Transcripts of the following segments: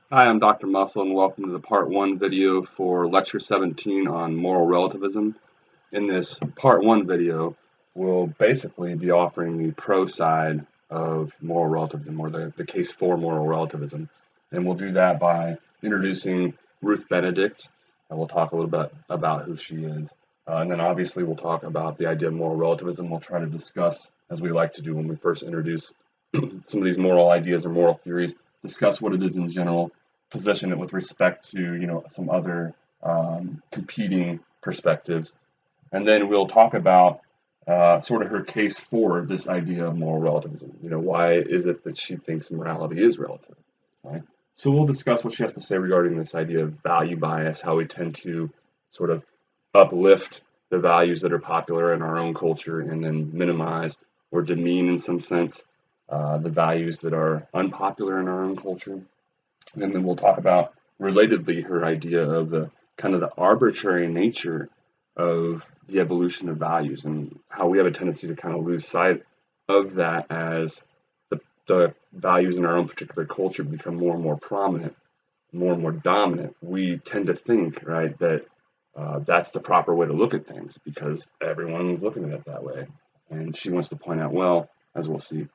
Hi, I'm Dr. Musil, and welcome to the part 1 video for lecture 17 on moral relativism. In this part 1 video, we'll basically be offering the pro side of moral relativism, or the case for moral relativism. And we'll do that by introducing Ruth Benedict, and we'll talk a little bit about who she is. And then obviously we'll talk about the idea of moral relativism. We'll try to discuss, as we like to do when we first introduce some of these moral ideas or moral theories, discuss what it is in general, position it with respect to some other competing perspectives, and then we'll talk about sort of her case for this idea of moral relativism. Why is it that she thinks morality is relative? Right? So we'll discuss what she has to say regarding this idea of value bias, how we tend to sort of uplift the values that are popular in our own culture and then minimize or demean in some sense the values that are unpopular in our own culture. And then we'll talk about, relatedly, her idea of the kind of the arbitrary nature of the evolution of values and how we have a tendency to kind of lose sight of that as the values in our own particular culture become more and more prominent, more and more dominant. We tend to think, right, that that's the proper way to look at things because everyone's looking at it that way. And she wants to point out, well, as we'll see,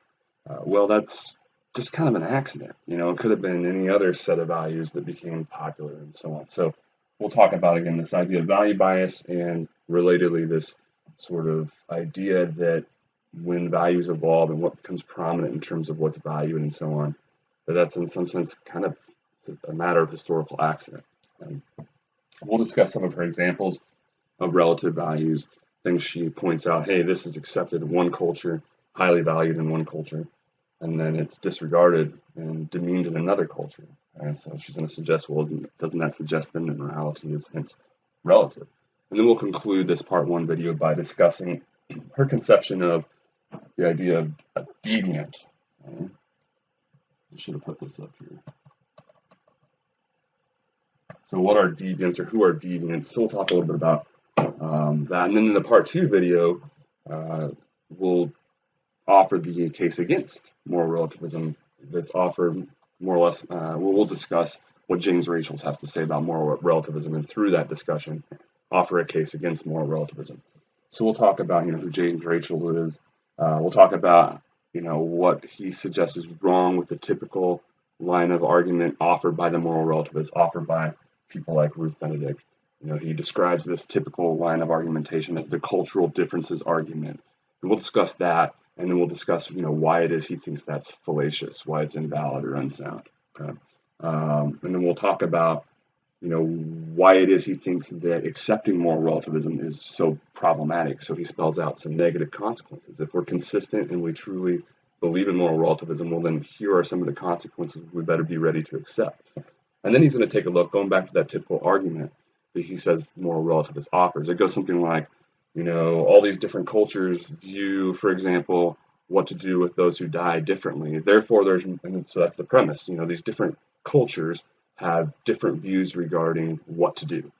that's just kind of an accident. It could have been any other set of values that became popular and so on. So we'll talk about, again, this idea of value bias and relatedly this sort of idea that when values evolve and what becomes prominent in terms of what's valued and so on, that's in some sense kind of a matter of historical accident. And we'll discuss some of her examples of relative values, things she points out, hey, this is accepted in one culture, highly valued in one culture, and then it's disregarded and demeaned in another culture. And so she's going to suggest, well, doesn't that suggest then that morality is hence relative? And then we'll conclude this part 1 video by discussing her conception of the idea of a deviant. I should have put this up here. So what are deviants, or who are deviants? So we'll talk a little bit about that. And then in the part 2 video, we'll offer the case against moral relativism that's offered more or less. We'll discuss what James Rachels has to say about moral relativism, and through that discussion, offer a case against moral relativism. So we'll talk about who James Rachel is. We'll talk about what he suggests is wrong with the typical line of argument offered by the moral relativist, offered by people like Ruth Benedict. He describes this typical line of argumentation as the cultural differences argument, and we'll discuss that. And then we'll discuss, why it is he thinks that's fallacious, why it's invalid or unsound. Okay? And then we'll talk about, why it is he thinks that accepting moral relativism is so problematic. So he spells out some negative consequences. If we're consistent and we truly believe in moral relativism, well, then here are some of the consequences we better be ready to accept. And then he's going to take a look, going back to that typical argument that he says moral relativist offers. It goes something like, all these different cultures view, for example, what to do with those who die differently. Therefore, and so that's the premise. These different cultures have different views regarding what to do,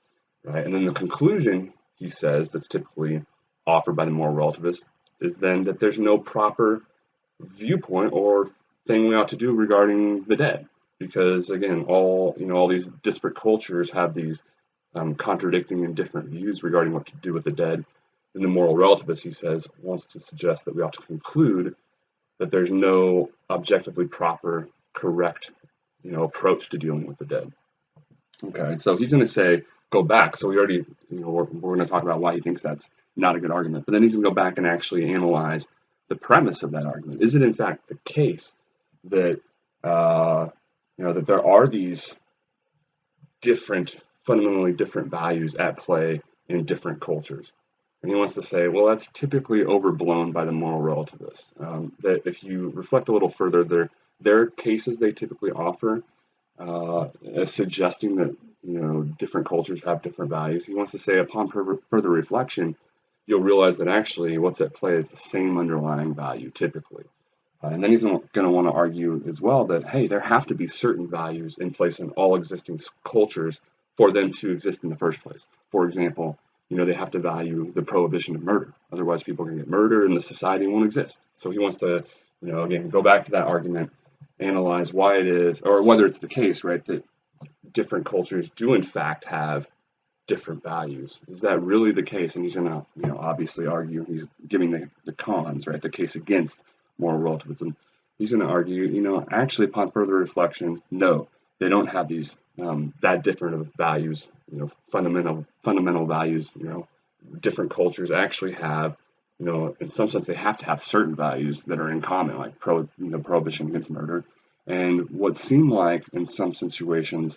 right? And then the conclusion, he says, that's typically offered by the moral relativist is then that there's no proper viewpoint or thing we ought to do regarding the dead, because again, all these disparate cultures have these contradicting and different views regarding what to do with the dead. And the moral relativist, he says, wants to suggest that we ought to conclude that there's no objectively proper, correct, approach to dealing with the dead. Okay, so he's going to say, go back. So we already, we're going to talk about why he thinks that's not a good argument. But then he's going to go back and actually analyze the premise of that argument. Is it in fact the case that that there are these fundamentally different values at play in different cultures? And he wants to say, well, that's typically overblown by the moral relativists. That if you reflect a little further, there are cases they typically offer suggesting that different cultures have different values. He wants to say, upon further reflection, you'll realize that actually what's at play is the same underlying value typically. And then he's going to want to argue as well that, hey, there have to be certain values in place in all existing cultures for them to exist in the first place. For example, they have to value the prohibition of murder. Otherwise, people are going to get murdered and the society won't exist. So he wants to, again, go back to that argument analyze why it is, or whether it's the case, right, that different cultures do in fact have different values. Is that really the case? And he's going to, obviously argue, he's giving the cons, right, the case against moral relativism. He's going to argue, actually upon further reflection, no, they don't have these that different of values, fundamental values. Different cultures actually have, in some sense, they have to have certain values that are in common, like prohibition against murder, and what seem like in some situations,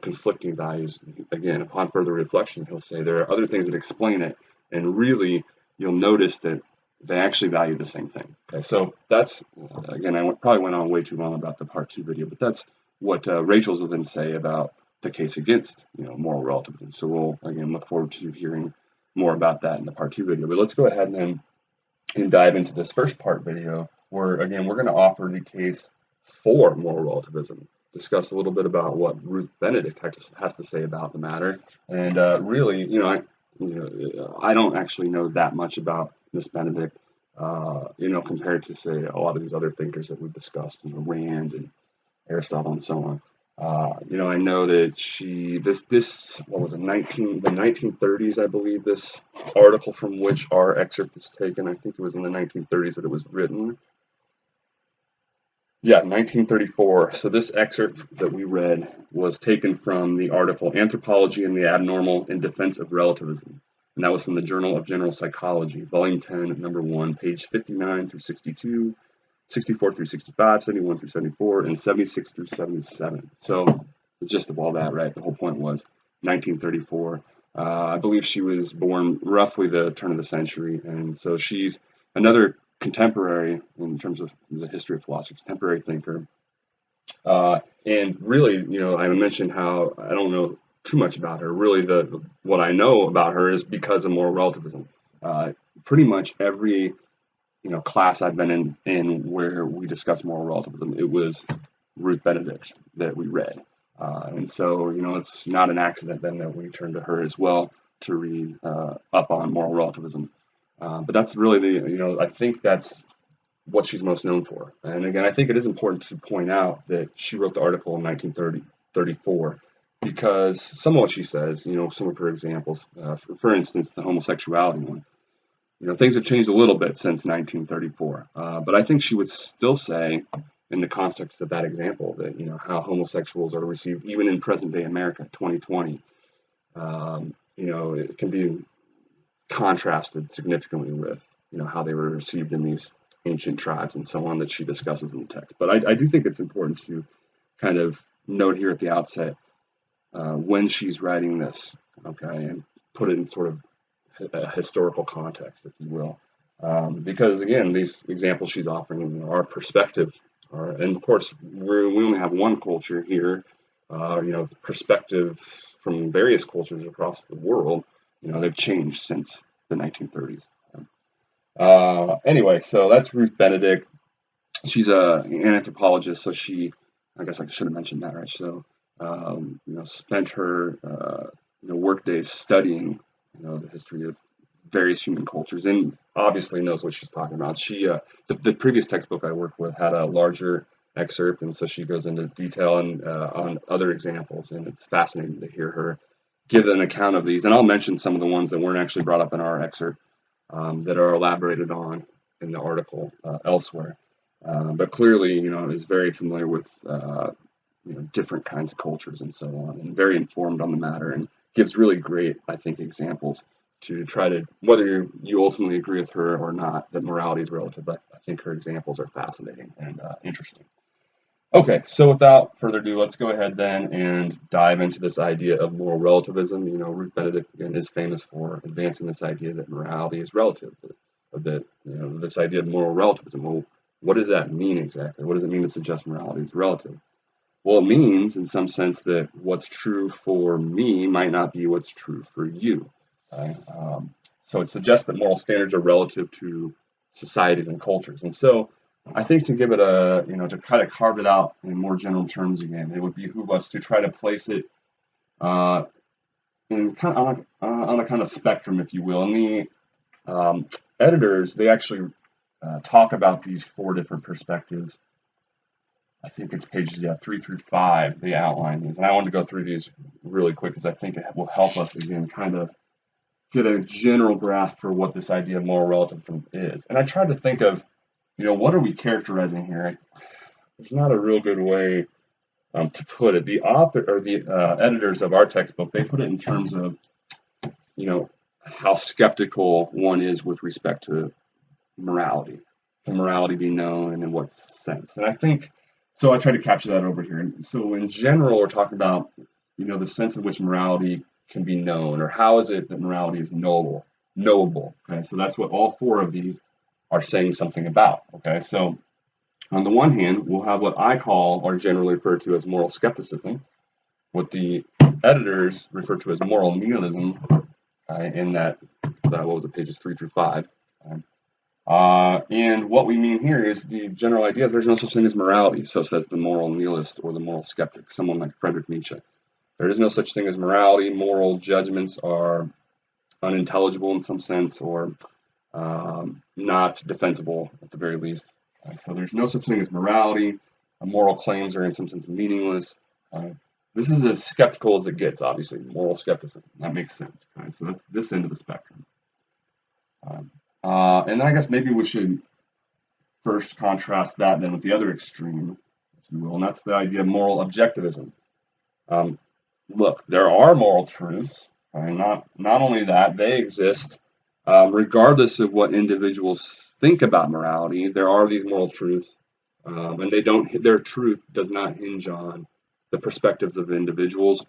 conflicting values. Again, upon further reflection, he'll say there are other things that explain it, and really, you'll notice that they actually value the same thing. Okay, so that's, again, I probably went on way too long about the part 2 video, but that's what Rachel's will then say about the case against, moral relativism. So we'll, again, look forward to hearing more about that in the part 2 video. But let's go ahead and dive into this first part video, where, again, we're going to offer the case for moral relativism, discuss a little bit about what Ruth Benedict has to say about the matter, and really, I don't actually know that much about Miss Benedict, compared to, say, a lot of these other thinkers that we've discussed, Rand and Aristotle and so on. I know that what was it, the 1930s, I believe, this article from which our excerpt is taken, I think it was in the 1930s that it was written. Yeah, 1934. So this excerpt that we read was taken from the article Anthropology and the Abnormal in Defense of Relativism. And that was from the Journal of General Psychology, Volume 10, Number 1, page 59 through 62, 64 through 65, 71 through 74, and 76 through 77. So the gist of all that, right, the whole point was 1934. I believe she was born roughly the turn of the century, and so she's another contemporary, in terms of the history of philosophy, contemporary thinker. And really, I mentioned how I don't know too much about her. Really, what I know about her is because of moral relativism. Pretty much every class I've been in where we discuss moral relativism, it was Ruth Benedict that we read. And so, it's not an accident then that we turned to her as well to read up on moral relativism. But that's really I think that's what she's most known for. And again, I think it is important to point out that she wrote the article in 1934 because some of what she says, some of her examples, for instance, the homosexuality one, things have changed a little bit since 1934. But I think she would still say, in the context of that example, that, how homosexuals are received, even in present day America, 2020, it can be contrasted significantly with, how they were received in these ancient tribes and so on that she discusses in the text. But I do think it's important to kind of note here at the outset when she's writing this, okay, and put it in sort of a historical context, if you will, because again, these examples she's offering are perspective, and of course we only have one culture here, perspective from various cultures across the world, they've changed since the 1930s. Anyway, so that's Ruth Benedict. She's an anthropologist, so I guess I should have mentioned that, right? So, spent her, work days studying, the history of various human cultures, and obviously knows what she's talking about. She, the previous textbook I worked with had a larger excerpt, and so she goes into detail on other examples, and it's fascinating to hear her give an account of these. And I'll mention some of the ones that weren't actually brought up in our excerpt, that are elaborated on in the article elsewhere. But clearly, is very familiar with, different kinds of cultures and so on, and very informed on the matter, and gives really great, I think, examples to try to, whether you ultimately agree with her or not, that morality is relative. I think her examples are fascinating and interesting. Okay, so without further ado, let's go ahead then and dive into this idea of moral relativism. Ruth Benedict, again, is famous for advancing this idea that morality is relative, this idea of moral relativism. Well, what does that mean exactly? What does it mean to suggest morality is relative? Well, it means, in some sense, that what's true for me might not be what's true for you. Okay? So it suggests that moral standards are relative to societies and cultures. And so I think to give it to try to carve it out in more general terms again, it would behoove us to try to place it in kind of on a kind of spectrum, if you will. And the editors, they actually talk about these four different perspectives I think it's pages 3 through 5. They outline these, and I wanted to go through these really quick because I think it will help us again kind of get a general grasp for what this idea of moral relativism is. And I tried to think of, what are we characterizing here? There's not a real good way to put it. The author or the editors of our textbook, they put it in terms of, how skeptical one is with respect to morality. Can morality be known, and in what sense? And I think, so I try to capture that over here. And so in general, we're talking about, the sense in which morality can be known, or how is it that morality is knowable. Okay, so that's what all 4 of these are saying something about. Okay, so on the one hand, we'll have what I call, or generally refer to as moral skepticism, what the editors refer to as moral nihilism, in that what was it, pages 3 through 5. And what we mean here is the general idea is there's no such thing as morality, so says the moral nihilist or the moral skeptic, someone like Friedrich Nietzsche. There is no such thing as morality. Moral judgments are unintelligible in some sense, or not defensible at the very least. So there's no such thing as morality. Moral claims are in some sense meaningless. This is as skeptical as it gets, obviously, moral skepticism. That makes sense. Okay? So that's this end of the spectrum. And I guess maybe we should first contrast that then with the other extreme, if you will, and that's the idea of moral objectivism. Look, there are moral truths, and not only that, they exist regardless of what individuals think about morality. There are these moral truths, and their truth does not hinge on the perspectives of individuals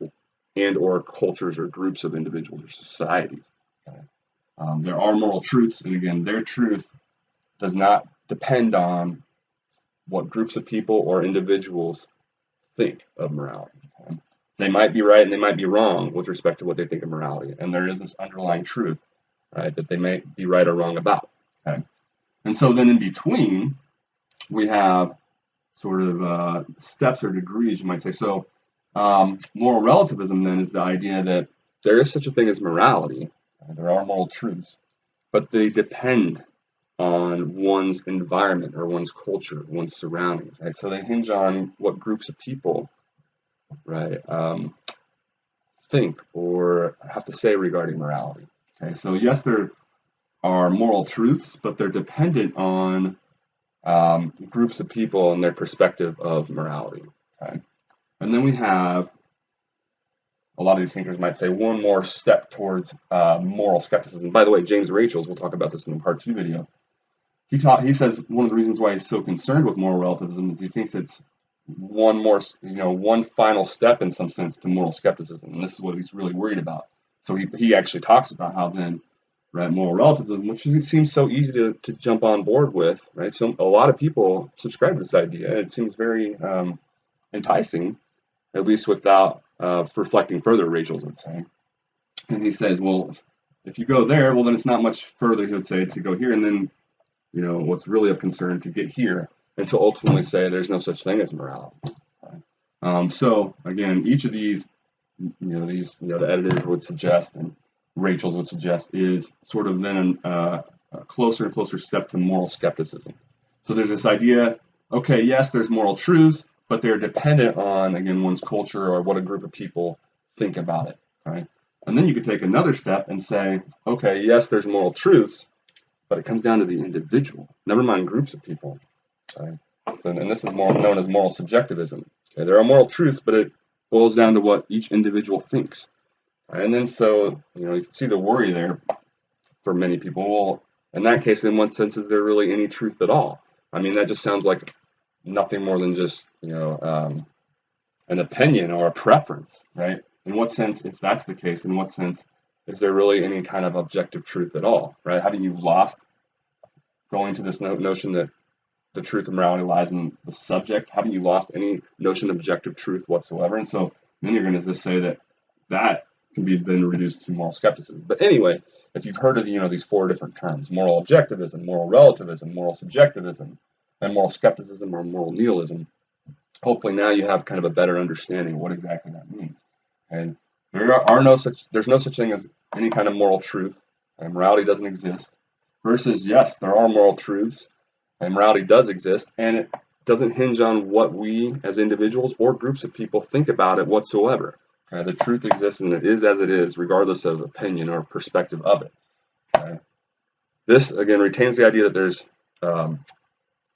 and or cultures or groups of individuals or societies. Okay? There are moral truths, and again, their truth does not depend on what groups of people or individuals think of morality. Okay? They might be right and they might be wrong with respect to what they think of morality, and there is this underlying truth, right, that they may be right or wrong about. Okay? And so then in between, we have sort of steps or degrees, you might say. So moral relativism then is the idea that there is such a thing as morality. There are moral truths, but they depend on one's environment or one's culture, one's surroundings, right? So they hinge on what groups of people, right, think or have to say regarding morality. Okay, so yes, there are moral truths, but they're dependent on groups of people and their perspective of morality. Okay, and then we have, a lot of these thinkers might say, one more step towards moral skepticism. By the way, James Rachels, we'll talk about this in the part 2 video. He says one of the reasons why he's so concerned with moral relativism is he thinks it's one final step in some sense to moral skepticism, and this is what he's really worried about. So he actually talks about how then, right, moral relativism, which seems so easy to jump on board with, right? So a lot of people subscribe to this idea. It seems very enticing, at least without reflecting further, Rachel would say. And he says, well, if you go there, well, then it's not much further, he would say, to go here, and then, what's really of concern to get here, and to ultimately say there's no such thing as morality. So again, each of these, the editors would suggest, and Rachel's would suggest, is sort of then a closer and closer step to moral skepticism. So there's this idea, okay, yes, there's moral truths, but they're dependent on, again, one's culture or what a group of people think about it, right? And then you could take another step and say, okay, yes, there's moral truths, but it comes down to the individual, never mind groups of people, right? So, and this is more known as moral subjectivism. Okay, there are moral truths, but it boils down to what each individual thinks. Right? And then so, you can see the worry there for many people. Well, in that case, in what sense is there really any truth at all? I mean, that just sounds like nothing more than just, an opinion or a preference, right? In what sense, if that's the case, in what sense is there really any kind of objective truth at all, right? Haven't you lost going to this notion that the truth of morality lies in the subject? Haven't you lost any notion of objective truth whatsoever? And so then you're going to just say that can be then reduced to moral skepticism. But anyway, if you've heard of these 4 different terms, moral objectivism, moral relativism, moral subjectivism, and moral skepticism or moral nihilism, hopefully now you have kind of a better understanding of what exactly that means. And there's no such thing as any kind of moral truth, and morality doesn't exist. Versus, yes, there are moral truths, and morality does exist, and doesn't hinge on what we as individuals or groups of people think about it whatsoever. Okay? The truth exists and it is as it is, regardless of opinion or perspective of it. Okay? This, again, retains the idea that there's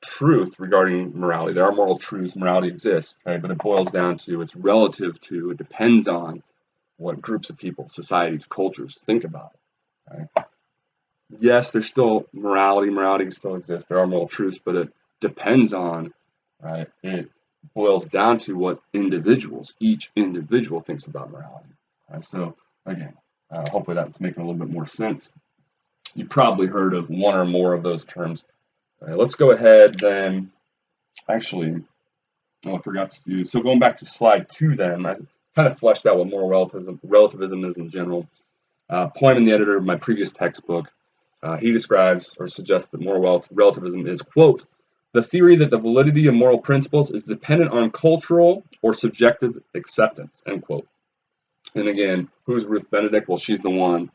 truth regarding morality. There are moral truths, morality exists, okay? But it boils down to, it's relative to, it depends on what groups of people, societies, cultures think about it. Okay? Yes, there's still morality still exists, there are moral truths, but it depends on, right? It boils down to what individuals, each individual thinks about morality. Right? So again, hopefully that's making a little bit more sense. You've probably heard of one or more of those terms. Let's go ahead then. Actually, I forgot to do. So going back to slide 2 then, I kind of fleshed out what moral relativism is in general. Pointing the editor of my previous textbook, he describes or suggests that moral relativism is, quote, the theory that the validity of moral principles is dependent on cultural or subjective acceptance, end quote. And again, who's Ruth Benedict? Well, she's the one.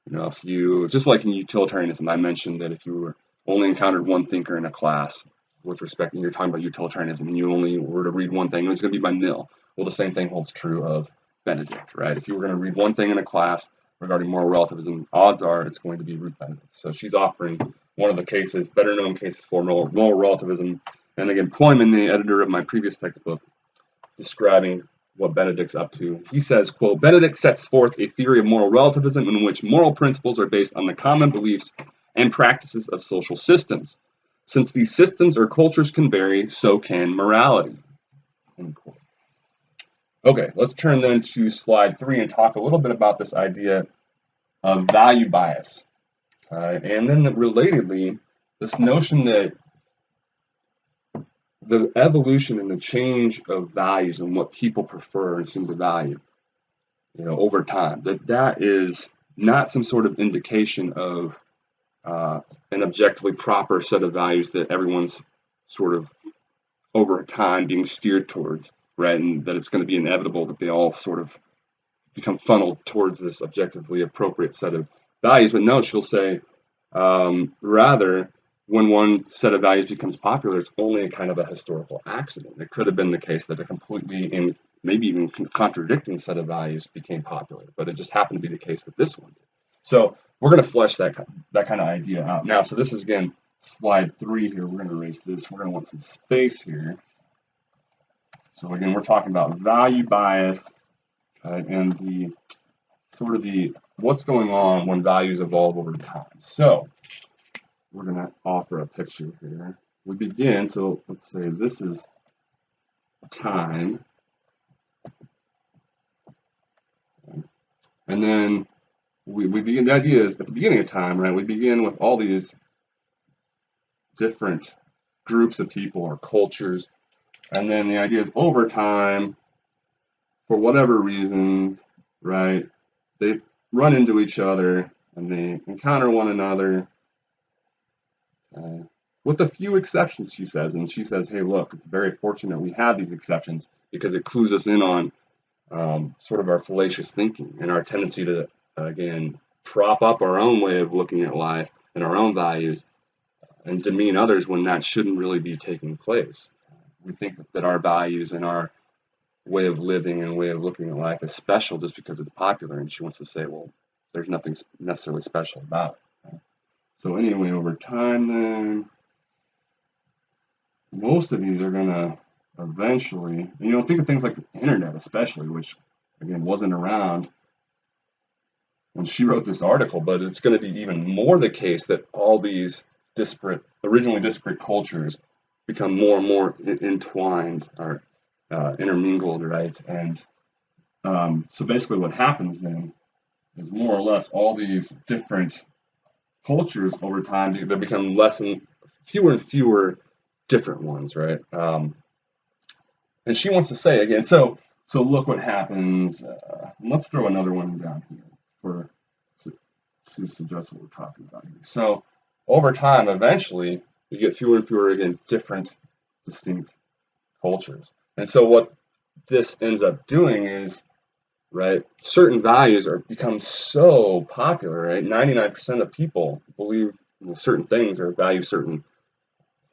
If you, just like in utilitarianism, I mentioned that if you only encountered one thinker in a class with respect, and you're talking about utilitarianism, and you only were to read one thing, it's going to be by Mill. Well, the same thing holds true of Benedict, right? If you were going to read one thing in a class regarding moral relativism, odds are it's going to be Ruth Benedict. So she's offering one of the cases, better known cases for moral relativism. And again, Poyman, the editor of my previous textbook, describing what Benedict's up to. He says, quote, Benedict sets forth a theory of moral relativism in which moral principles are based on the common beliefs and practices of social systems. Since these systems or cultures can vary, so can morality. End quote. Okay, let's turn then to slide 3 and talk a little bit about this idea of value bias. And then relatedly, this notion that the evolution and the change of values and what people prefer and seem to value, over time, that is not some sort of indication of an objectively proper set of values that everyone's sort of over time being steered towards, right? And that it's going to be inevitable that they all sort of become funneled towards this objectively appropriate set of values. But no, she'll say, rather, when one set of values becomes popular, it's only a kind of a historical accident. It could have been the case that a completely and maybe even contradicting set of values became popular, but it just happened to be the case that this one did. So we're going to flesh that kind of idea out now. So this is, again, slide 3 here. We're going to erase this. We're going to want some space here. So again, we're talking about value bias and the sort of what's going on when values evolve over time. So we're going to offer a picture here. We begin, so let's say this is time. And then we begin, the idea is at the beginning of time, right, we begin with all these different groups of people or cultures. And then the idea is over time, for whatever reasons, right, they run into each other and they encounter one another. With a few exceptions, she says. And she says, hey, look, it's very fortunate we have these exceptions because it clues us in on sort of our fallacious thinking and our tendency to, again, prop up our own way of looking at life and our own values and demean others when that shouldn't really be taking place. We think that our values and our way of living and way of looking at life is special just because it's popular. And she wants to say, well, there's nothing necessarily special about it. Right? So anyway, over time then, most of these are going to eventually, think of things like the internet especially, which, again, wasn't around when she wrote this article, but it's going to be even more the case that all these originally disparate cultures become more and more entwined or intermingled, right? And so basically what happens then is more or less all these different cultures over time, they become fewer and fewer different ones, right? And she wants to say again, so look what happens. Let's throw another one down here to suggest what we're talking about here. So over time, eventually, you get fewer and fewer, again, different, distinct cultures. And so what this ends up doing is, right, certain values become so popular, right? 99% of people believe certain things or value certain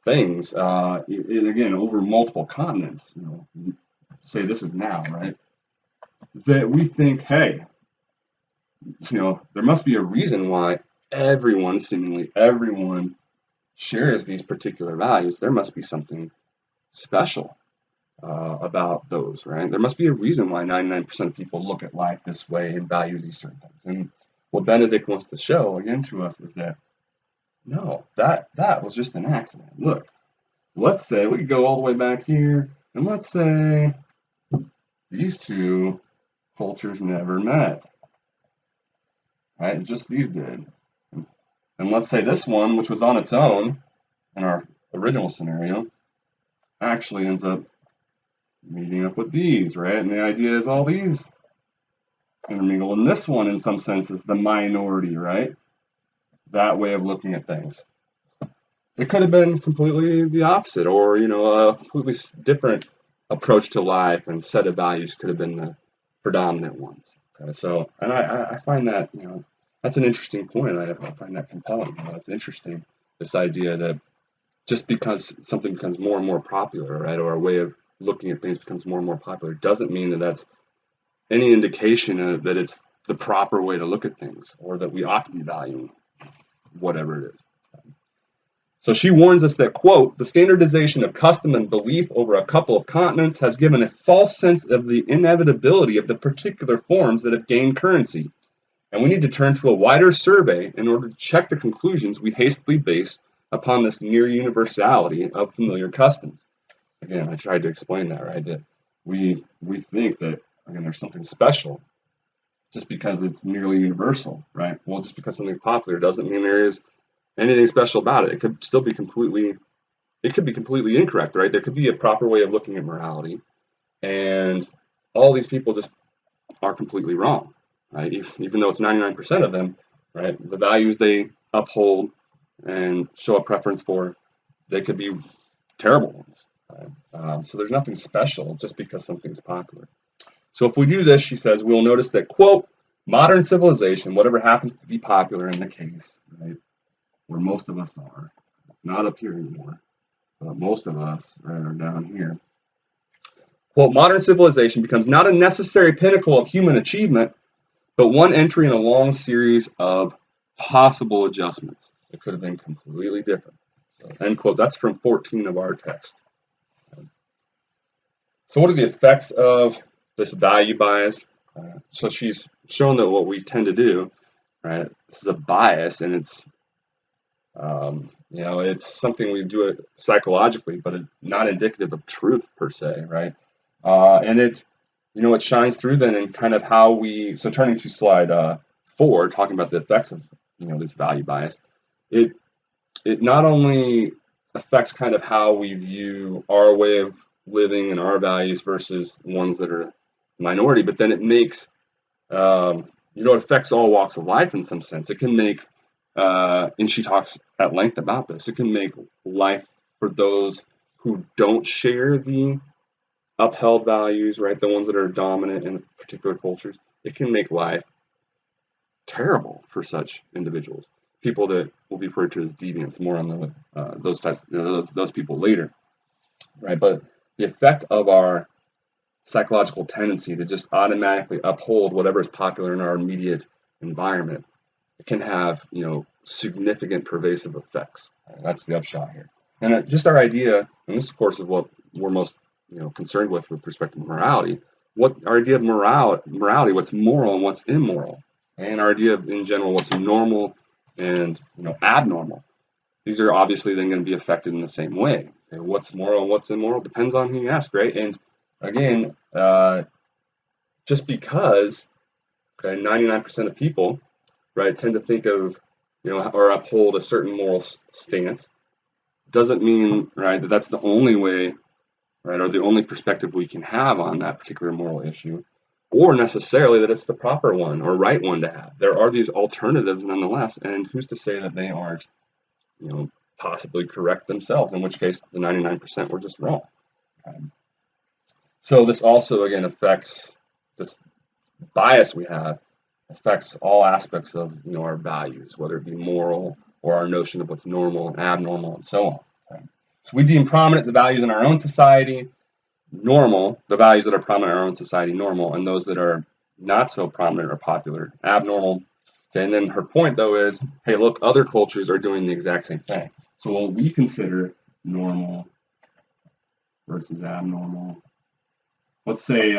things, again, over multiple continents, say this is now, right? That we think, hey, there must be a reason why seemingly everyone, shares these particular values. There must be something special about those, right? There must be a reason why 99% of people look at life this way and value these certain things. And what Benedict wants to show again to us is that no, that was just an accident. Look, let's say we could go all the way back here, and let's say these two cultures never met, right? Just these did. And let's say this one, which was on its own in our original scenario, actually ends up meeting up with these, right? And the idea is all these intermingle. And this one, in some sense, is the minority, right? That way of looking at things. It could have been completely the opposite, or a completely different approach to life and set of values could have been the predominant ones. Okay, so, and I find that that's an interesting point. I find that compelling. It's interesting, this idea that just because something becomes more and more popular, right, or a way of looking at things becomes more and more popular, doesn't mean that that's any indication that it's the proper way to look at things, or that we ought to be valuing whatever it is. So she warns us that, quote, the standardization of custom and belief over a couple of continents has given a false sense of the inevitability of the particular forms that have gained currency, and we need to turn to a wider survey in order to check the conclusions we hastily base upon this near universality of familiar customs. Again, I tried to explain that, right? That we think that, again, there's something special just because it's nearly universal, right? Well, just because something's popular doesn't mean there is anything special about it. It could still be completely incorrect, right? There could be a proper way of looking at morality, and all these people just are completely wrong, right? Even though it's 99% of them, right? The values they uphold and show a preference for, they could be terrible ones. Right? So there's nothing special just because something's popular. So if we do this, she says, we'll notice that, quote, modern civilization, whatever happens to be popular in the case, right, where most of us are, it's not up here anymore, but most of us are down here. Quote, modern civilization becomes not a necessary pinnacle of human achievement, but one entry in a long series of possible adjustments. It could have been completely different. So, end quote. That's from 14 of our text. So what are the effects of this value bias? So she's shown that what we tend to do, right? This is a bias, and it's it's something we do it psychologically, but it's not indicative of truth per se, right? And it shines through then in kind of how we. So turning to slide 4, talking about the effects of this value bias, it not only affects kind of how we view our way of living and our values versus ones that are minority, but then it makes it affects all walks of life in some sense. It can make and she talks at length about this. It can make life for those who don't share the upheld values, right? The ones that are dominant in particular cultures. It can make life terrible for such individuals. People that will be referred to as deviants. More on those types, those people later, right? But the effect of our psychological tendency to just automatically uphold whatever is popular in our immediate environment, it can have significant pervasive effects. That's the upshot here. And just our idea, and this of course is what we're most concerned with respect to morality. What our idea of morality, what's moral and what's immoral, and our idea of in general what's normal and abnormal. These are obviously then going to be affected in the same way. And what's moral and what's immoral depends on who you ask, right? And again, just because 99% of people, right, tend to think of or uphold a certain moral stance, doesn't mean, right, that that's the only way, right, or the only perspective we can have on that particular moral issue, or necessarily that it's the proper one or right one to have. There are these alternatives nonetheless, and who's to say that they aren't, possibly correct themselves, in which case the 99% were just wrong. So this also, again, affects this bias we have, affects all aspects of our values, whether it be moral or our notion of what's normal and abnormal and so on. Okay? So we deem prominent the values in our own society normal, the values that are prominent in our own society normal, and those that are not so prominent or popular abnormal. Okay, and then her point though is, hey, look, other cultures are doing the exact same thing. So what we consider normal versus abnormal. Let's say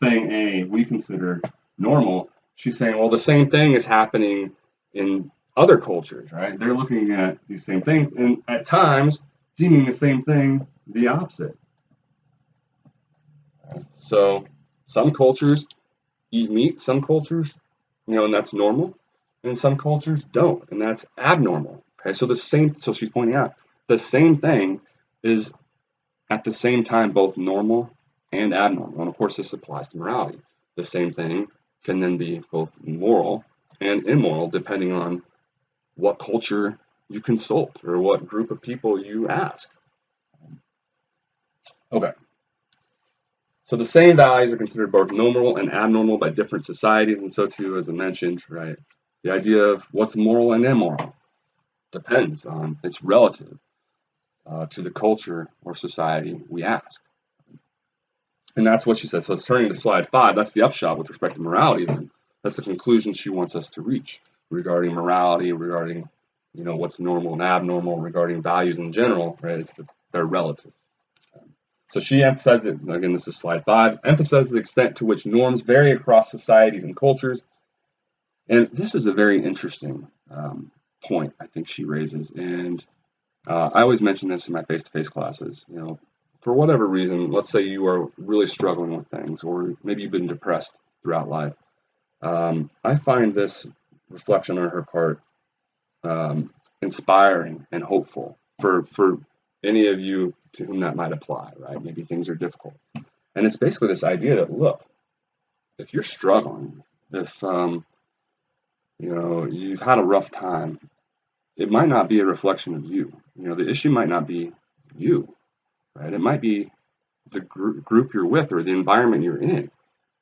thing A we consider normal. She's saying, well, the same thing is happening in other cultures, right? They're looking at these same things, and at times deeming the same thing the opposite. So some cultures eat meat, some cultures, and that's normal, and some cultures don't, and that's abnormal. Okay, so so she's pointing out the same thing is at the same time both normal and abnormal, and of course this applies to morality. The same thing can then be both moral and immoral depending on what culture you consult or what group of people you ask. Okay. So the same values are considered both normal and abnormal by different societies, and so too, as I mentioned, right? The idea of what's moral and immoral depends on, it's relative to the culture or society we ask. And that's what she says. So it's turning to slide 5. That's the upshot with respect to morality. Then that's the conclusion she wants us to reach regarding morality, regarding what's normal and abnormal, regarding values in general. Right? They're relative. So she emphasizes, again, this is slide 5, emphasizes the extent to which norms vary across societies and cultures. And this is a very interesting point I think she raises. And I always mention this in my face-to-face classes. For whatever reason, let's say you are really struggling with things, or maybe you've been depressed throughout life. I find this reflection on her part inspiring and hopeful for any of you to whom that might apply, right? Maybe things are difficult. And it's basically this idea that, look, if you're struggling, if you've had a rough time, it might not be a reflection of you. The issue might not be you, right? It might be the group you're with or the environment you're in.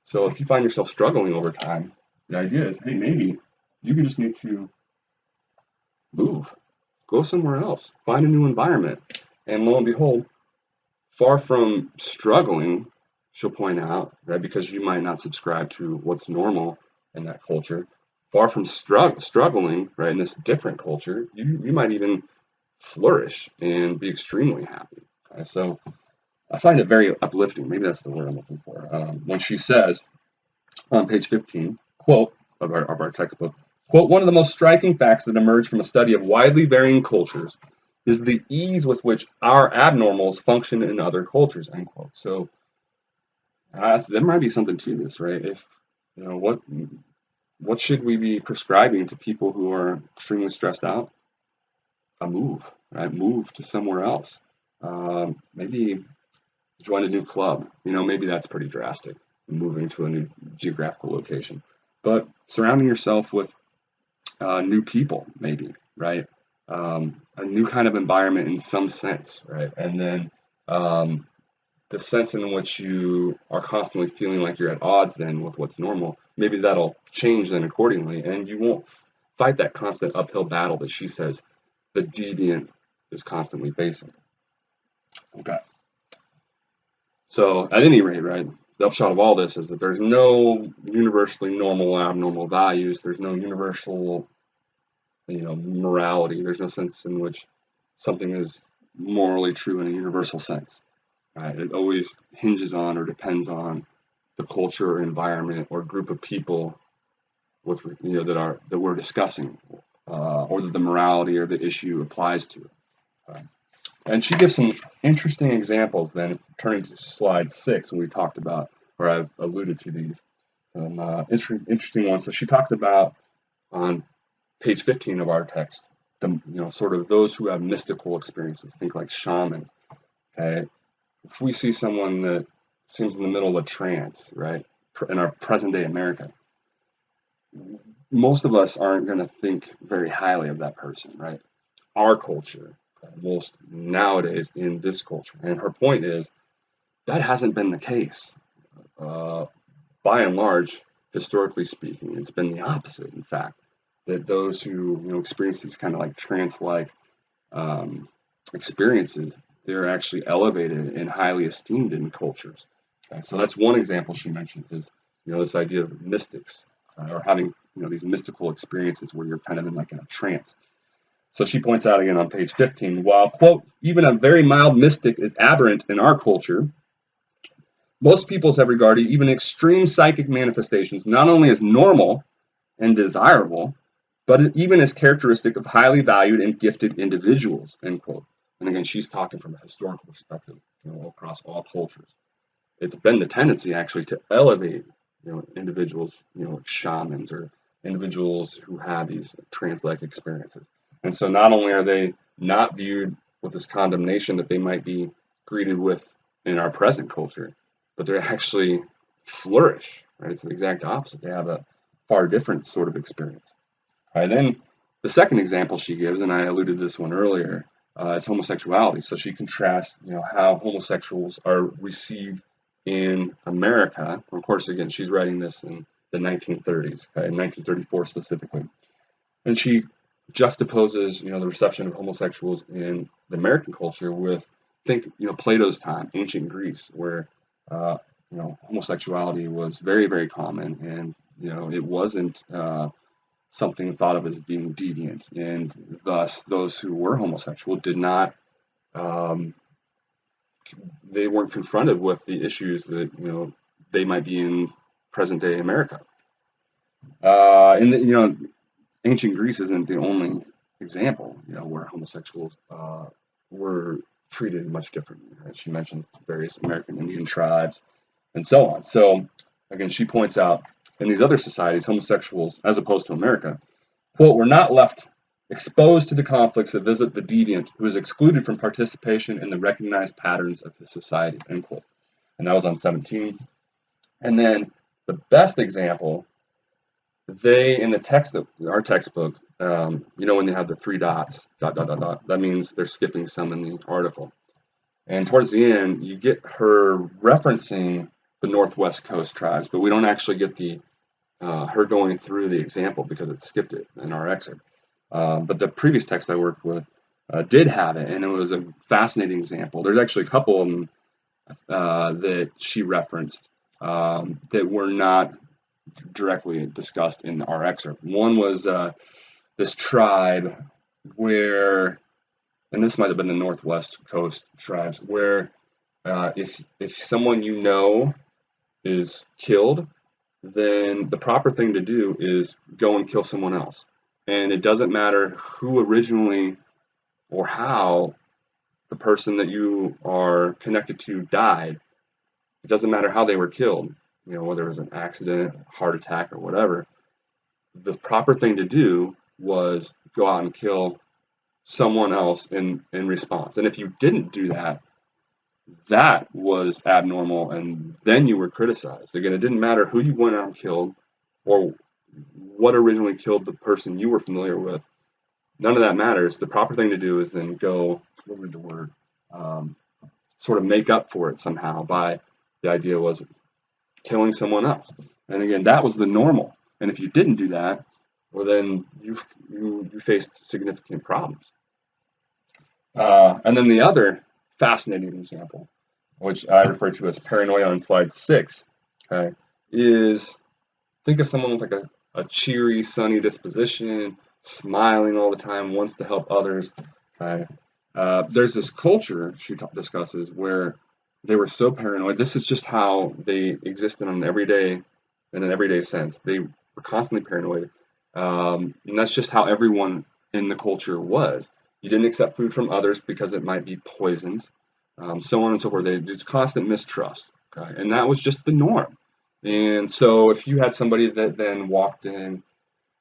So if you find yourself struggling over time, the idea is, hey, maybe you just need to move, go somewhere else, find a new environment. And lo and behold, far from struggling, she'll point out, right, because you might not subscribe to what's normal in that culture, far from struggling, right, in this different culture, you might even flourish and be extremely happy. Okay? So I find it very uplifting. Maybe that's the word I'm looking for. When she says on page 15, quote, of our textbook, quote, one of the most striking facts that emerge from a study of widely varying cultures is the ease with which our abnormals function in other cultures, end quote. So there might be something to this, right? If what should we be prescribing to people who are extremely stressed out? A move, right? Move to somewhere else. Maybe join a new club. Maybe that's pretty drastic, moving to a new geographical location. But surrounding yourself with new people, maybe, right? A new kind of environment in some sense, right? And then the sense in which you are constantly feeling like you're at odds then with what's normal, maybe that'll change then accordingly, and you won't fight that constant uphill battle that she says the deviant is constantly facing. Okay. So at any rate, right, the upshot of all this is that there's no universally normal, abnormal values. There's no universal, morality. There's no sense in which something is morally true in a universal sense. Right? It always hinges on or depends on the culture or environment or group of people with that we're discussing, or that the morality or the issue applies to. And she gives some interesting examples then, turning to slide 6, when we talked about, or I've alluded to these, interesting ones. So she talks about on page 15 of our text, sort of those who have mystical experiences, think like shamans. Okay, if we see someone that seems in the middle of a trance, right, in our present day America, most of us aren't going to think very highly of that person, right? Our culture, most nowadays in this culture, and her point is that hasn't been the case. By and large, historically speaking, it's been the opposite. In fact, that those who experience these kind of like trance-like experiences, they're actually elevated and highly esteemed in cultures. Okay? So that's one example she mentions is, this idea of mystics or having, these mystical experiences where you're kind of in like in a trance. So she points out again on page 15, while, quote, even a very mild mystic is aberrant in our culture, most peoples have regarded even extreme psychic manifestations not only as normal and desirable, but even as characteristic of highly valued and gifted individuals, end quote. And again, she's talking from a historical perspective, across all cultures. It's been the tendency actually to elevate, individuals, like shamans or individuals who have these trance-like experiences. And so not only are they not viewed with this condemnation that they might be greeted with in our present culture, but they actually flourish, right? It's the exact opposite. They have a far different sort of experience. Right, then the second example she gives, and I alluded to this one earlier, is homosexuality. So she contrasts, how homosexuals are received in America. Of course, again, she's writing this in the 1930s, okay, in 1934 specifically, and she juxtaposes, the reception of homosexuals in the American culture with, think, Plato's time, ancient Greece, where homosexuality was very, very common, and it wasn't something thought of as being deviant, and thus those who were homosexual did not, they weren't confronted with the issues that they might be in present day America. And ancient Greece isn't the only example, where homosexuals were treated much differently. Right? She mentions various American Indian tribes and so on. So again, she points out in these other societies, homosexuals, as opposed to America, quote, were not left exposed to the conflicts that visit the deviant who is excluded from participation in the recognized patterns of his society, end quote. And that was on 17. And then the best example, they, in the text of our textbook, when they have the 3 dots, ... that means they're skipping some in the article. And towards the end, you get her referencing the Northwest Coast tribes, but we don't actually get the her going through the example because it skipped it in our excerpt. But the previous text I worked with did have it, and it was a fascinating example. There's actually a couple of them that she referenced that were not directly discussed in our excerpt. One was this tribe where, and this might have been the Northwest Coast tribes, where if someone is killed, then the proper thing to do is go and kill someone else. And it doesn't matter who originally or how the person that you are connected to died. It doesn't matter how they were killed, whether it was an accident, heart attack, or whatever. The proper thing to do was go out and kill someone else in response. And if you didn't do that, that was abnormal, and then you were criticized. Again, it didn't matter who you went out and killed or what originally killed the person you were familiar with. None of that matters. The proper thing to do is then go, what was the word, sort of make up for it somehow by, the idea was killing someone else. And again, that was the normal. And if you didn't do that, well, then you faced significant problems. And then the other fascinating example, which I refer to as paranoia on slide 6, okay, is think of someone with like a cheery, sunny disposition, smiling all the time, wants to help others. Okay. There's this culture she discusses where they were so paranoid. This is just how they existed in an everyday sense. They were constantly paranoid, and that's just how everyone in the culture was. You didn't accept food from others because it might be poisoned, so on and so forth. There's constant mistrust, okay? And that was just the norm. And so if you had somebody that then walked in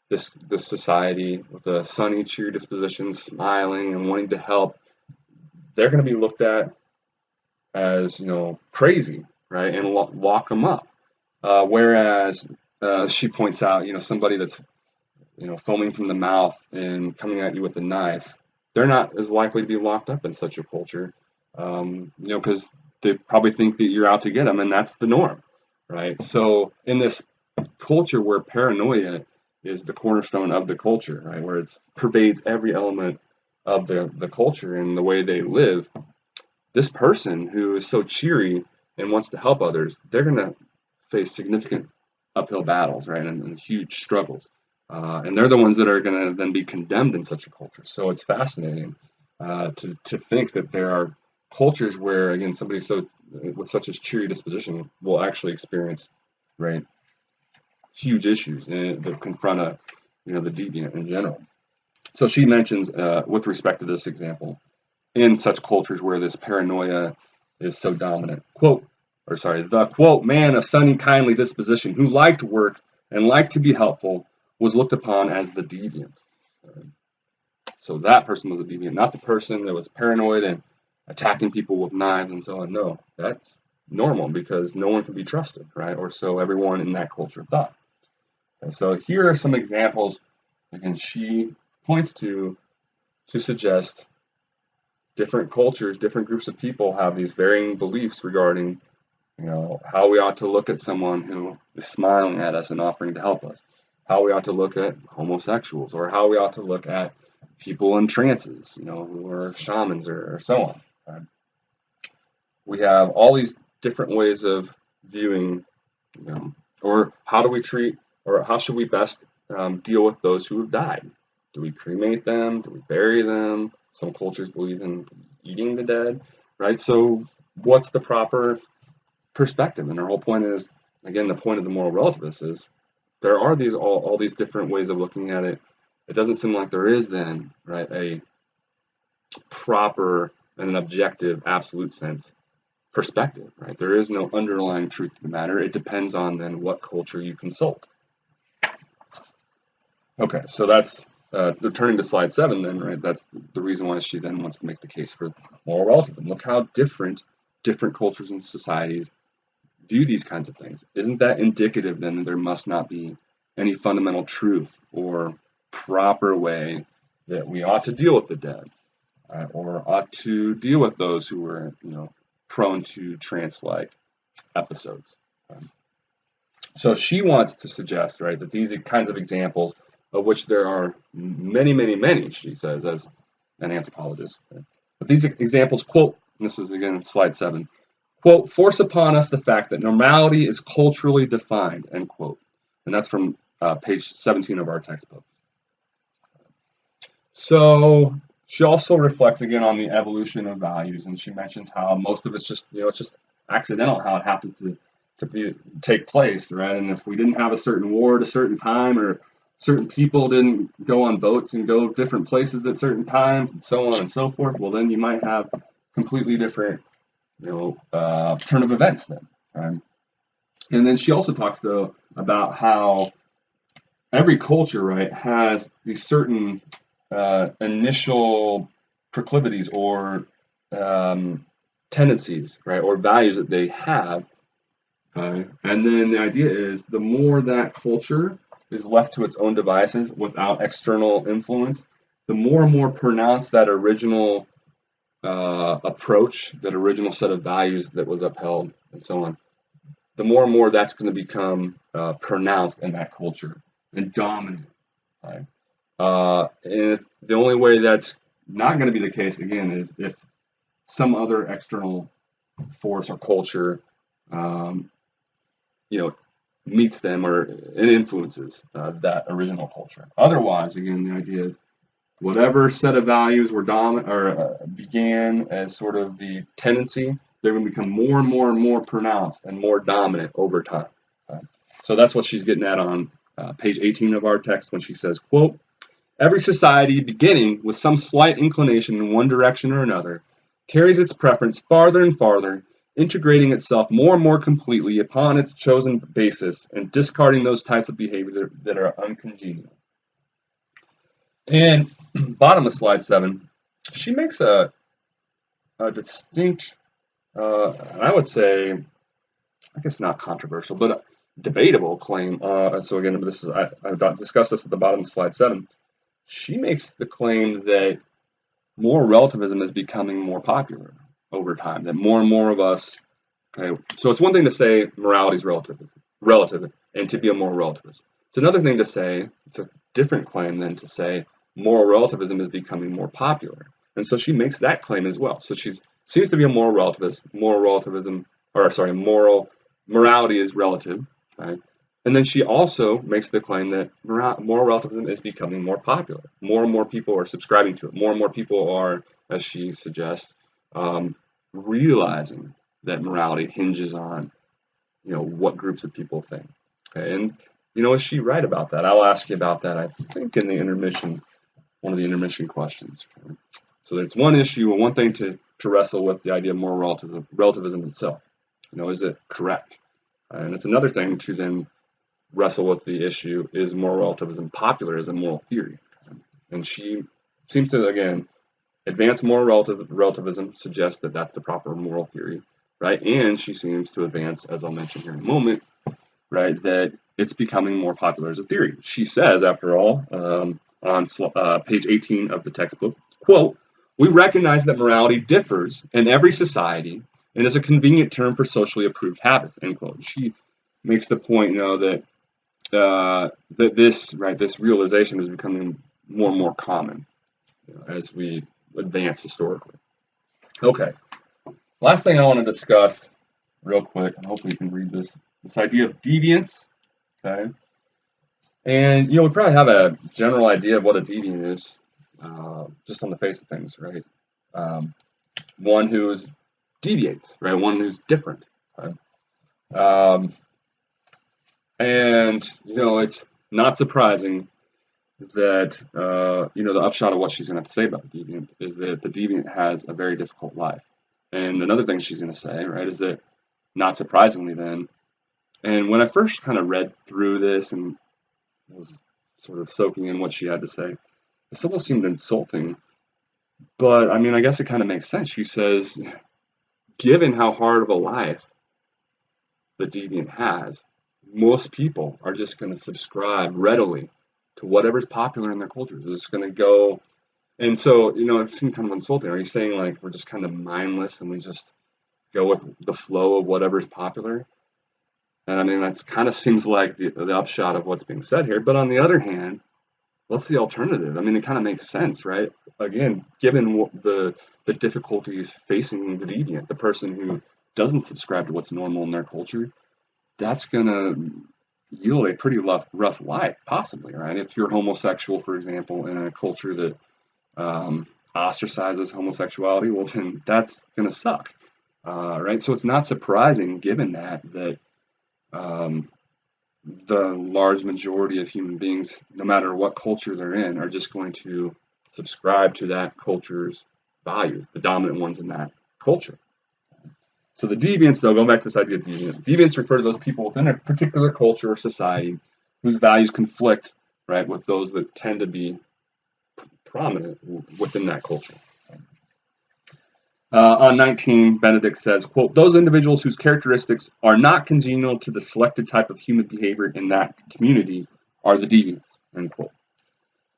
this society with a sunny, cheery disposition, smiling and wanting to help, they're going to be looked at as, crazy, right? And lock them up. Whereas she points out, somebody that's, foaming from the mouth and coming at you with a knife, they're not as likely to be locked up in such a culture, because they probably think that you're out to get them, and that's the norm, right? So in this culture where paranoia is the cornerstone of the culture, right, where it pervades every element of the culture and the way they live, this person who is so cheery and wants to help others, they're going to face significant uphill battles, right, and huge struggles. And they're the ones that are going to then be condemned in such a culture. So it's fascinating to think that there are cultures where, again, somebody with such a cheery disposition will actually experience, right, huge issues that confront the deviant in general. So she mentions, with respect to this example, in such cultures where this paranoia is so dominant, the quote, man of sunny, kindly disposition who liked work and liked to be helpful was looked upon as the deviant. So that person was a deviant, not the person that was paranoid and attacking people with knives and so on. No, that's normal because no one can be trusted, right? Or so everyone in that culture thought. And so here are some examples, again, she points to suggest different cultures, different groups of people have these varying beliefs regarding, how we ought to look at someone who is smiling at us and offering to help us, how we ought to look at homosexuals, or how we ought to look at people in trances, who are shamans or so on. Right? We have all these different ways of viewing, or how do we treat, or how should we best deal with those who have died? Do we cremate them? Do we bury them? Some cultures believe in eating the dead, right? So what's the proper perspective? And our whole point is, again, the point of the moral relativist is there are all these different ways of looking at it. It doesn't seem like there is then, right, a proper and an objective, absolute sense perspective, right? There is no underlying truth to the matter. It depends on then what culture you consult. Okay, so that's turning to slide 7 then, right? That's the reason why she then wants to make the case for moral relativism. Look how different cultures and societies view these kinds of things. Isn't that indicative then that there must not be any fundamental truth or proper way that we ought to deal with the dead, or ought to deal with those who were, prone to trance-like episodes? So she wants to suggest, right, that these kinds of examples, of which there are many, many, many, she says, as an anthropologist. Right? But these examples, quote, and this is again slide 7, quote, force upon us the fact that normality is culturally defined, end quote. And that's from page 17 of our textbook. So she also reflects again on the evolution of values, and she mentions how most of it's just, it's just accidental how it happens to take place, right? And if we didn't have a certain war at a certain time, or certain people didn't go on boats and go different places at certain times, and so on and so forth, well, then you might have completely different, turn of events then, right? And then she also talks, though, about how every culture, right, has these certain initial proclivities or tendencies, right, or values that they have. And then the idea is the more that culture is left to its own devices without external influence, the more and more pronounced that original approach, that original set of values that was upheld, and so on, the more and more that's going to become pronounced in that culture and dominant. Right? And the only way that's not going to be the case, again, is if some other external force or culture meets them or it influences that original culture. Otherwise, again, the idea is whatever set of values were dominant or began as sort of the tendency, they're going to become more and more and more pronounced and more dominant over time. So that's what she's getting at on page 18 of our text when she says, quote, every society beginning with some slight inclination in one direction or another carries its preference farther and farther, integrating itself more and more completely upon its chosen basis and discarding those types of behavior that are uncongenial. And bottom of slide 7, she makes a distinct, I would say, I guess not controversial, but a debatable claim. So again, I've discussed this at the bottom of slide 7. She makes the claim that moral relativism is becoming more popular over time, that more and more of us, okay, so it's one thing to say morality is relative and to be a moral relativist. It's another thing to say, it's a different claim than to say moral relativism is becoming more popular. And so she makes that claim as well. So she seems to be a moral relativist. Morality is relative. Okay? And then she also makes the claim that moral relativism is becoming more popular. More and more people are subscribing to it. More and more people are, as she suggests, realizing that morality hinges on, what groups of people think. Okay, and is she right about that? I'll ask you about that, I think, in the intermission, one of the intermission questions. Okay? So there's one issue and one thing to wrestle with the idea of moral relativism itself. Is it correct? And it's another thing to then wrestle with the issue, is moral relativism popular as a moral theory? And she seems to, again, advance moral relativism, suggests that that's the proper moral theory, right? And she seems to advance, as I'll mention here in a moment, right, that it's becoming more popular as a theory. She says, after all, on page 18 of the textbook, quote, "We recognize that morality differs in every society and is a convenient term for socially approved habits," end quote. She makes the point, that that this realization is becoming more and more common as we advance historically. Okay, last thing I want to discuss real quick, and hopefully you can read this idea of deviance. Okay, and we probably have a general idea of what a deviant is, just on the face of things, right? One who deviates, right? One who's different. Okay? And it's not surprising that the upshot of what she's going to have to say about the deviant is that the deviant has a very difficult life. And another thing she's going to say, right, is that, not surprisingly then, and when I first kind of read through this and was sort of soaking in what she had to say, it almost seemed insulting. But I mean, I guess it kind of makes sense. She says, given how hard of a life the deviant has, most people are just going to subscribe readily to whatever's popular in their cultures. They're just going to go, and so it seems kind of insulting. Are you saying like we're just kind of mindless and we just go with the flow of whatever's popular? And I mean, that kind of seems like the upshot of what's being said here. But on the other hand, what's the alternative? I mean, it kind of makes sense, right? Again, given the difficulties facing the deviant, the person who doesn't subscribe to what's normal in their culture, that's going to yield a pretty rough life, possibly, right? If you're homosexual, for example, in a culture that ostracizes homosexuality, well, then that's going to suck, right? So it's not surprising, given that the large majority of human beings, no matter what culture they're in, are just going to subscribe to that culture's values, the dominant ones in that culture. So the deviants, though, going back to this idea of deviants refer to those people within a particular culture or society whose values conflict, right, with those that tend to be prominent within that culture. On 19, Benedict says, quote, "Those individuals whose characteristics are not congenial to the selected type of human behavior in that community are the deviants," end quote.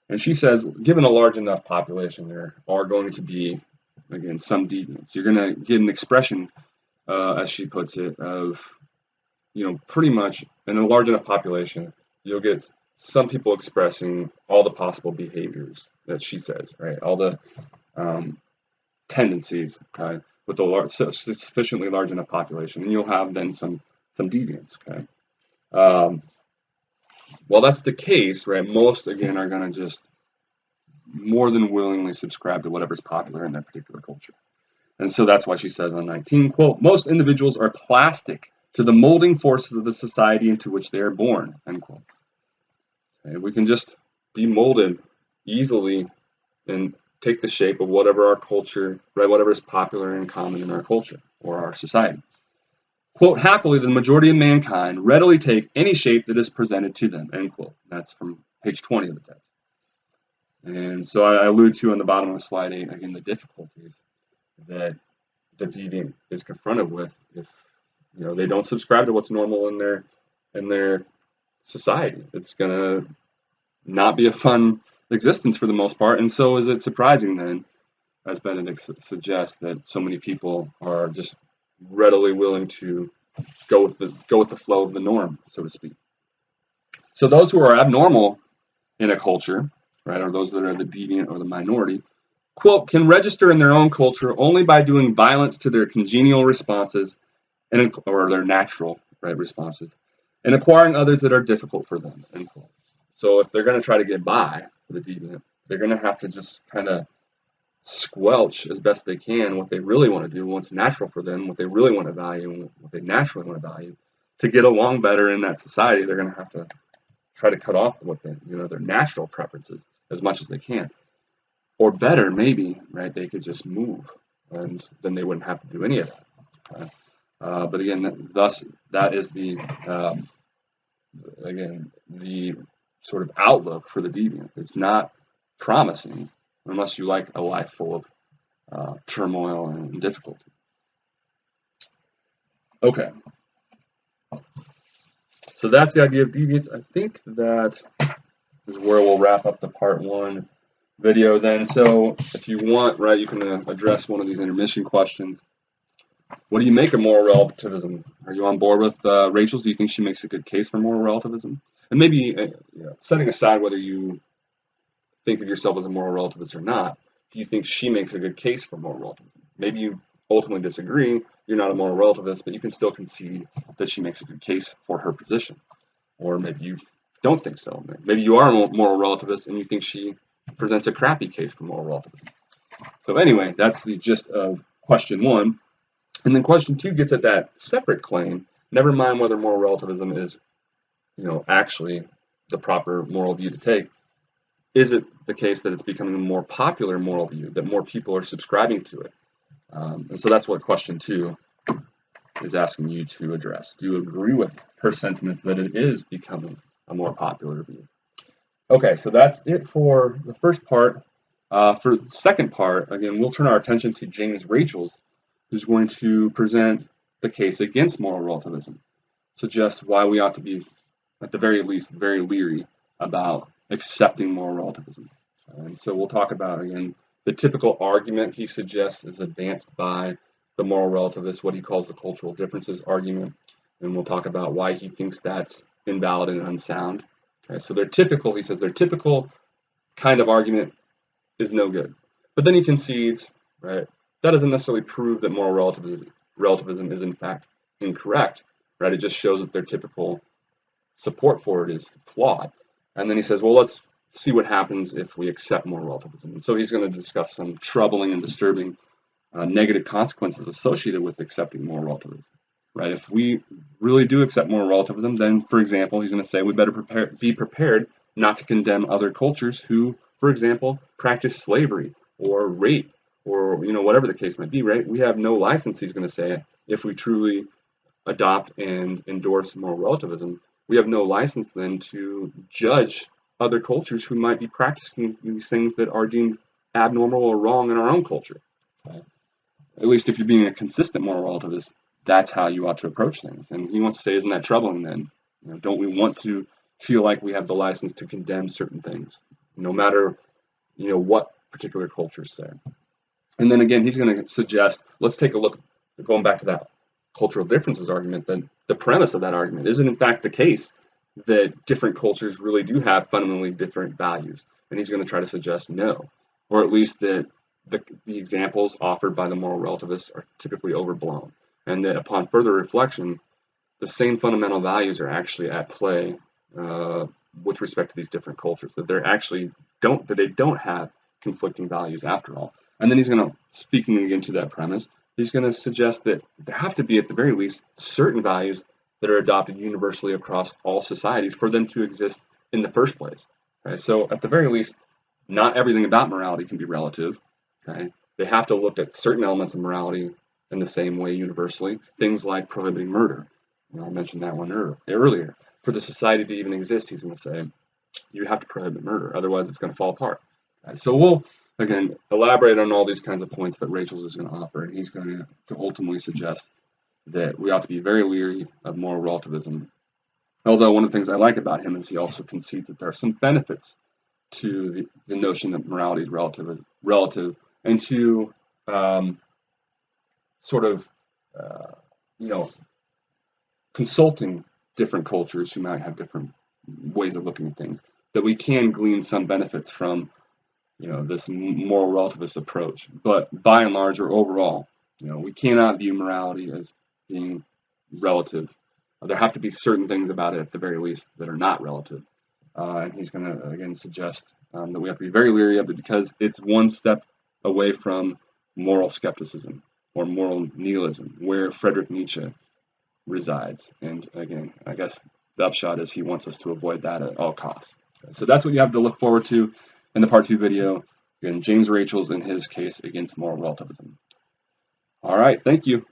And she says, given a large enough population, there are going to be, again, some deviants. You're going to get an expression, as she puts it, of, pretty much in a large enough population, you'll get some people expressing all the possible behaviors that she says, right? All the tendencies, okay, with a sufficiently large enough population, and you'll have then some deviants, okay. Well, that's the case, right? Most, again, are going to just more than willingly subscribe to whatever's popular in their particular culture. And so that's why she says on 19, quote, "Most individuals are plastic to the molding forces of the society into which they are born," end quote. Okay, we can just be molded easily and take the shape of whatever our culture, right, whatever is popular and common in our culture or our society. Quote, "Happily, the majority of mankind readily take any shape that is presented to them," end quote. That's from page 20 of the text. And so I allude to on the bottom of slide 8, again, the difficulties that the deviant is confronted with if they don't subscribe to what's normal in their society. It's gonna not be a fun existence for the most part. And so is it surprising then, as Benedict suggests, that so many people are just readily willing to go with the flow of the norm, so to speak. So those who are abnormal in a culture, right, or those that are the deviant or the minority, quote, can register in their own culture only by doing violence to their congenial responses or their natural, right, responses, and acquiring others that are difficult for them, end quote. So if they're going to try to get by for the deviant, they're going to have to just kind of squelch as best they can what they really want to do, what's natural for them, what they really want to value, and what they naturally want to value. To get along better in that society, they're going to have to try to cut off what their natural preferences as much as they can. Or better, maybe, right? They could just move, and then they wouldn't have to do any of that. Okay? But again, thus that is the sort of outlook for the deviant. It's not promising unless you like a life full of turmoil and difficulty. Okay, so that's the idea of deviance. I think that is where we'll wrap up the part 1 video then. So if you want, right, you can address one of these intermission questions. What do you make of moral relativism? Are you on board with Rachel's? Do you think she makes a good case for moral relativism? And maybe setting aside whether you think of yourself as a moral relativist or not, do you think she makes a good case for moral relativism? Maybe you ultimately disagree, you're not a moral relativist, but you can still concede that she makes a good case for her position. Or maybe you don't think so. Maybe you are a moral relativist and you think she presents a crappy case for moral relativism. So anyway, that's the gist of question 1. And then question 2 gets at that separate claim, never mind whether moral relativism is, actually the proper moral view to take. Is it the case that it's becoming a more popular moral view, that more people are subscribing to it? And so that's what question 2 is asking you to address. Do you agree with her sentiments that it is becoming a more popular view? Okay, so that's it for the first part. For the second part, again, we'll turn our attention to James Rachel's, who's going to present the case against moral relativism, suggest why we ought to be, at the very least, very leery about accepting moral relativism. And so we'll talk about, again, the typical argument he suggests is advanced by the moral relativist, what he calls the cultural differences argument, and we'll talk about why he thinks that's invalid and unsound. Okay, so he says their typical kind of argument is no good. But then he concedes, right, that doesn't necessarily prove that moral relativism is in fact incorrect, right? It just shows that their typical support for it is flawed. And then he says, well, let's see what happens if we accept moral relativism. And so he's going to discuss some troubling and disturbing negative consequences associated with accepting moral relativism, right? If we really do accept moral relativism, then, for example, he's going to say we better be prepared not to condemn other cultures who, for example, practice slavery or rape or whatever the case might be, right? We have no license, he's going to say, if we truly adopt and endorse moral relativism, we have no license then to judge other cultures who might be practicing these things that are deemed abnormal or wrong in our own culture. Okay? At least if you're being a consistent moral relativist, that's how you ought to approach things. And he wants to say, isn't that troubling then? Don't we want to feel like we have the license to condemn certain things, no matter what particular cultures say? And then again, he's going to suggest, let's take a look, going back to that cultural differences argument, that the premise of that argument isn't in fact the case that different cultures really do have fundamentally different values. And he's going to try to suggest no, or at least that the examples offered by the moral relativists are typically overblown, and that upon further reflection, the same fundamental values are actually at play with respect to these different cultures, that they don't have conflicting values after all. And then he's going to, speaking again to that premise, he's going to suggest that there have to be, at the very least, certain values that are adopted universally across all societies for them to exist in the first place. Okay? So at the very least, not everything about morality can be relative. Okay? They have to look at certain elements of morality in the same way universally. Things like prohibiting murder. I mentioned that one earlier. For the society to even exist, he's going to say, you have to prohibit murder, otherwise it's going to fall apart. Okay? So we'll, again, elaborate on all these kinds of points that Rachel's is going to offer, and he's going to ultimately suggest that we ought to be very leery of moral relativism. Although one of the things I like about him is he also concedes that there are some benefits to the notion that morality is relative, and to consulting different cultures who might have different ways of looking at things. that we can glean some benefits from, this moral relativist approach. But by and large, or overall, we cannot view morality as being relative. There have to be certain things about it, at the very least, that are not relative. And he's going to, again, suggest that we have to be very leery of it because it's one step away from moral skepticism or moral nihilism, where Friedrich Nietzsche resides. And again, I guess the upshot is he wants us to avoid that at all costs. So that's what you have to look forward to in the part 2 video. Again, James Rachel's and his case against moral relativism. All right, thank you.